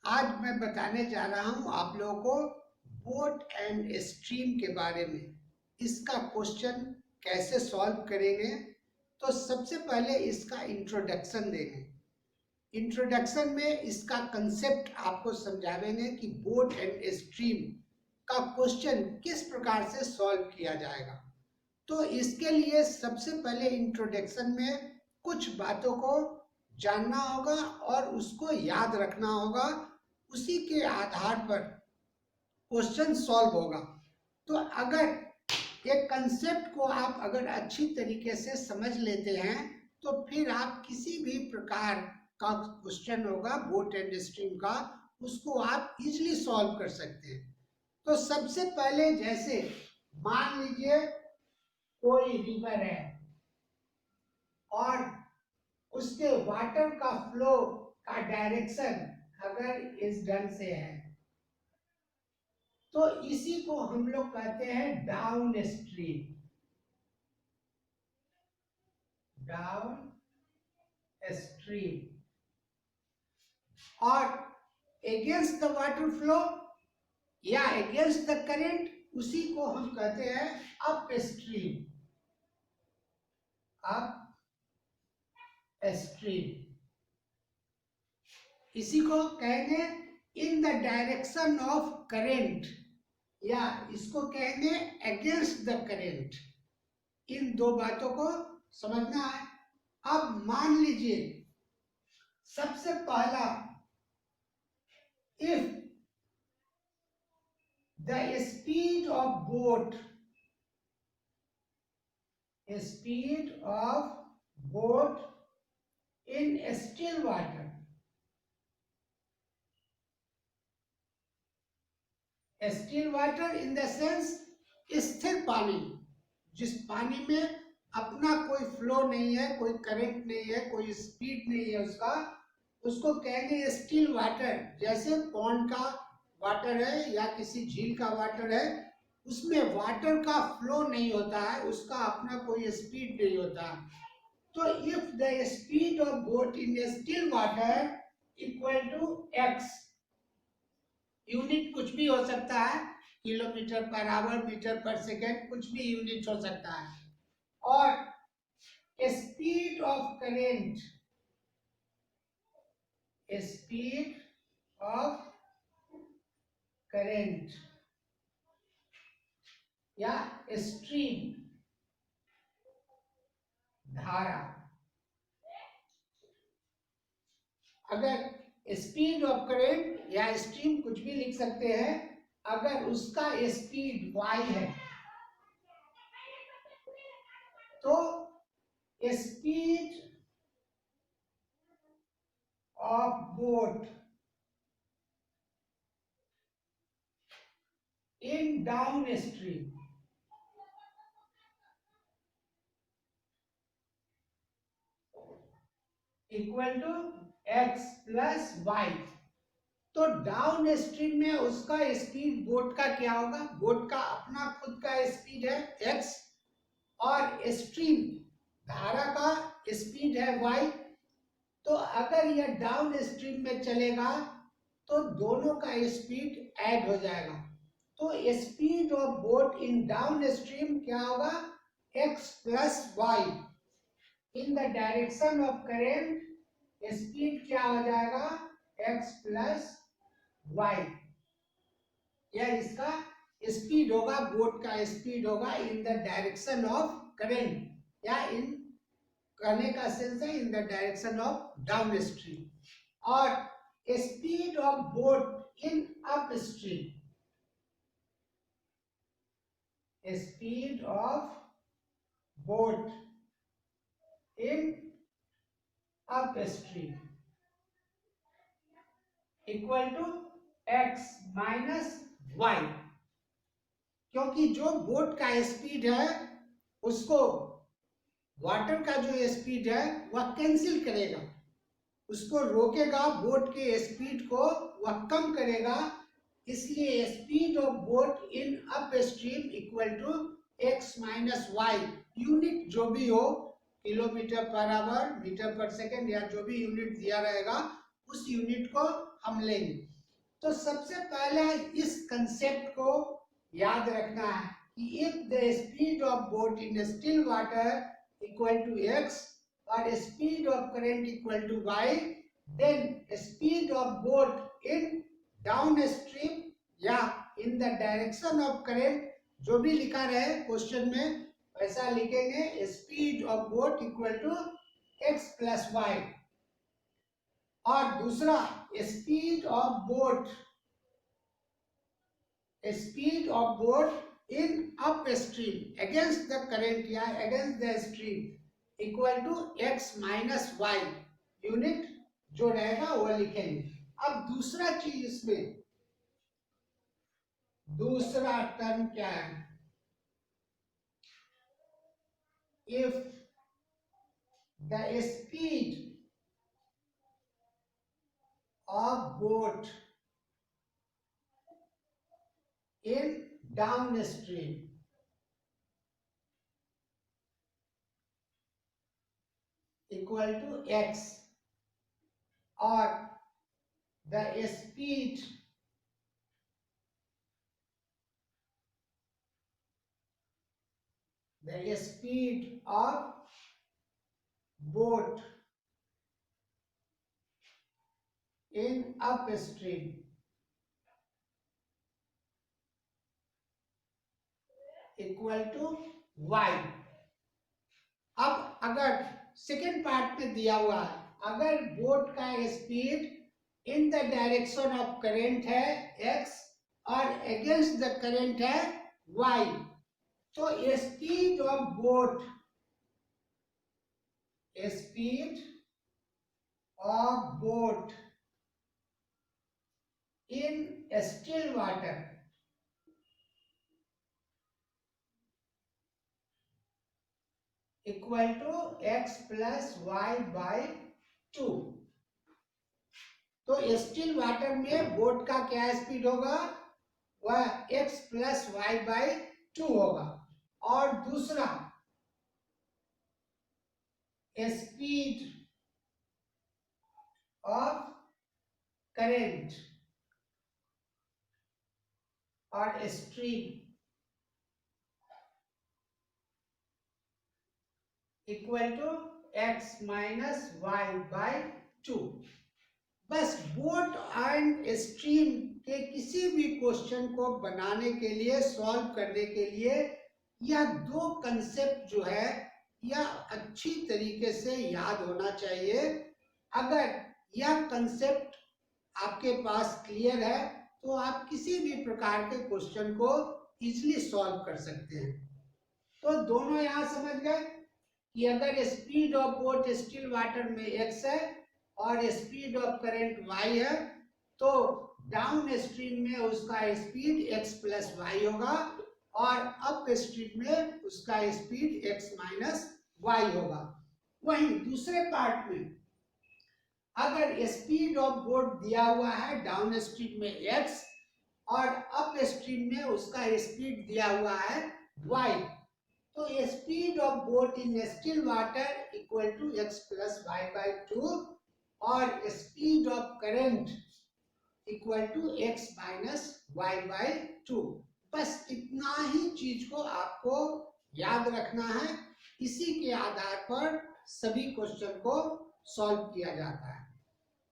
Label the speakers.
Speaker 1: आज मैं बताने जा रहा हूं आप लोगों को बोट एंड स्ट्रीम के बारे में। इसका क्वेश्चन कैसे सॉल्व करेंगे, तो सबसे पहले इसका इंट्रोडक्शन देंगे। इंट्रोडक्शन में इसका कंसेप्ट आपको समझावेंगे कि बोट एंड स्ट्रीम का क्वेश्चन किस प्रकार से सॉल्व किया जाएगा। तो इसके लिए सबसे पहले इंट्रोडक्शन में कुछ बातों को जानना होगा और उसको याद रखना होगा, उसी के आधार पर क्वेश्चन सॉल्व होगा। तो अगर एक कंसेप्ट को आप अगर अच्छी तरीके से समझ लेते हैं तो फिर आप किसी भी प्रकार का क्वेश्चन होगा बोट एंड स्ट्रीम का, उसको आप इजीली सॉल्व कर सकते हैं। तो सबसे पहले जैसे मान लीजिए कोई रिवर है और उसके वाटर का फ्लो का डायरेक्शन अगर इस ढंग से है तो इसी को हम लोग कहते हैं डाउन स्ट्रीम। Down stream. और अगेंस्ट द वाटर फ्लो या अगेंस्ट द करंट, उसी को हम कहते हैं अप स्ट्रीम। अप स्ट्रीम इसी को कहेंगे इन द डायरेक्शन ऑफ करंट, या इसको कहेंगे अगेंस्ट द करंट। इन दो बातों को समझना है। अब मान लीजिए सबसे पहला, if the speed of boat in still water, still water in the sense स्थिर पानी, जिस पानी में अपना कोई फ्लो नहीं है, कोई करंट नहीं है, कोई स्पीड नहीं है उसको कहेंगे स्टिल वाटर। जैसे पॉन्ड का वाटर है या किसी झील का वाटर है, उसमें वाटर का फ्लो नहीं होता है, उसका अपना कोई स्पीड नहीं होता। तो if the speed of boat in still water equal to x, unit कुछ भी हो सकता है, किलोमीटर पर आवर, मीटर पर सेकेंड, कुछ भी यूनिट हो सकता है। और speed of current, speed of current या स्ट्रीम, धारा। अगर स्पीड ऑफ करंट या स्ट्रीम कुछ भी लिख सकते हैं, अगर उसका स्पीड y है तो speed of boat in downstream equal to x plus y. तो डाउन स्ट्रीम में उसका स्पीड बोट का क्या होगा, बोट का अपना खुद का स्पीड है x और स्ट्रीम धारा का स्पीड है y। तो अगर यह डाउन स्ट्रीम में चलेगा तो दोनों का स्पीड ऐड हो जाएगा। तो speed of boat in downstream क्या होगा, x plus y. In the direction of current speed क्या हो जाएगा, x प्लस वाई। यह इसका स्पीड होगा, बोट का स्पीड होगा in the direction of current, या इन कहने का सेंस है in the direction of down stream. और speed of boat in up stream, speed of boat in up stream equal to x minus y. क्योंकि जो बोट का स्पीड है उसको वाटर का जो स्पीड है वह कैंसिल करेगा, उसको रोकेगा, बोट के स्पीड को वह कम करेगा। इसलिए speed of boat in up stream equal to x minus y. Unit जो भी हो, किलोमीटर पर आवर, मीटर पर सेकेंड, या जो भी यूनिट दिया रहेगा उस यूनिट को हम लेंगे। तो सबसे पहले इस कंसेप्ट को याद रखना है कि if the speed of boat in still water equal to x और speed of current equal to y, then speed of boat in downstream या in the direction of current, जो भी लिखा रहे क्वेश्चन में वैसा लिखेंगे, speed of boat equal to x plus y. और दूसरा speed of boat in up stream against the current या against the stream equal to x minus y, unit जो रहेगा वो लिखेंगे। अब दूसरा चीज इसमें, दूसरा टर्म क्या है, if the speed of boat in downstream equal to x और the speed of boat in upstream equal to y। अब अगर सेकेंड पार्ट में दिया हुआ है, अगर बोट का speed in the direction of current है x और अगेंस्ट द करंट है y, तो speed of boat in still water equal to x plus y by 2। तो स्टिल वाटर में बोट का क्या स्पीड होगा, वह x प्लस वाई बाई 2 होगा। और दूसरा स्पीड ऑफ करंट और stream equal to x minus y by 2। बस बोट एंड स्ट्रीम के किसी भी क्वेश्चन को बनाने के लिए, सॉल्व करने के लिए, यह दो कंसेप्ट जो है यह अच्छी तरीके से याद होना चाहिए। अगर यह कंसेप्ट आपके पास क्लियर है तो आप किसी भी प्रकार के क्वेश्चन को इजीली सॉल्व कर सकते हैं। तो दोनों यहाँ समझ गए कि अगर speed of boat still water में x है और स्पीड ऑफ करंट y है, तो डाउन स्ट्रीम में उसका स्पीड x प्लस वाई होगा और अप स्ट्रीम में उसका स्पीड x माइनस वाई होगा। वहीं दूसरे पार्ट में अगर स्पीड ऑफ बोट दिया हुआ है डाउन स्ट्रीम में x और अप स्ट्रीम में उसका स्पीड दिया हुआ है y, तो speed of boat in still water equal to x plus y by 2 और speed of current equal to x minus y by 2। बस इतना ही चीज को आपको याद रखना है। इसी के आधार पर सभी क्वेश्चन को सॉल्व किया जाता है।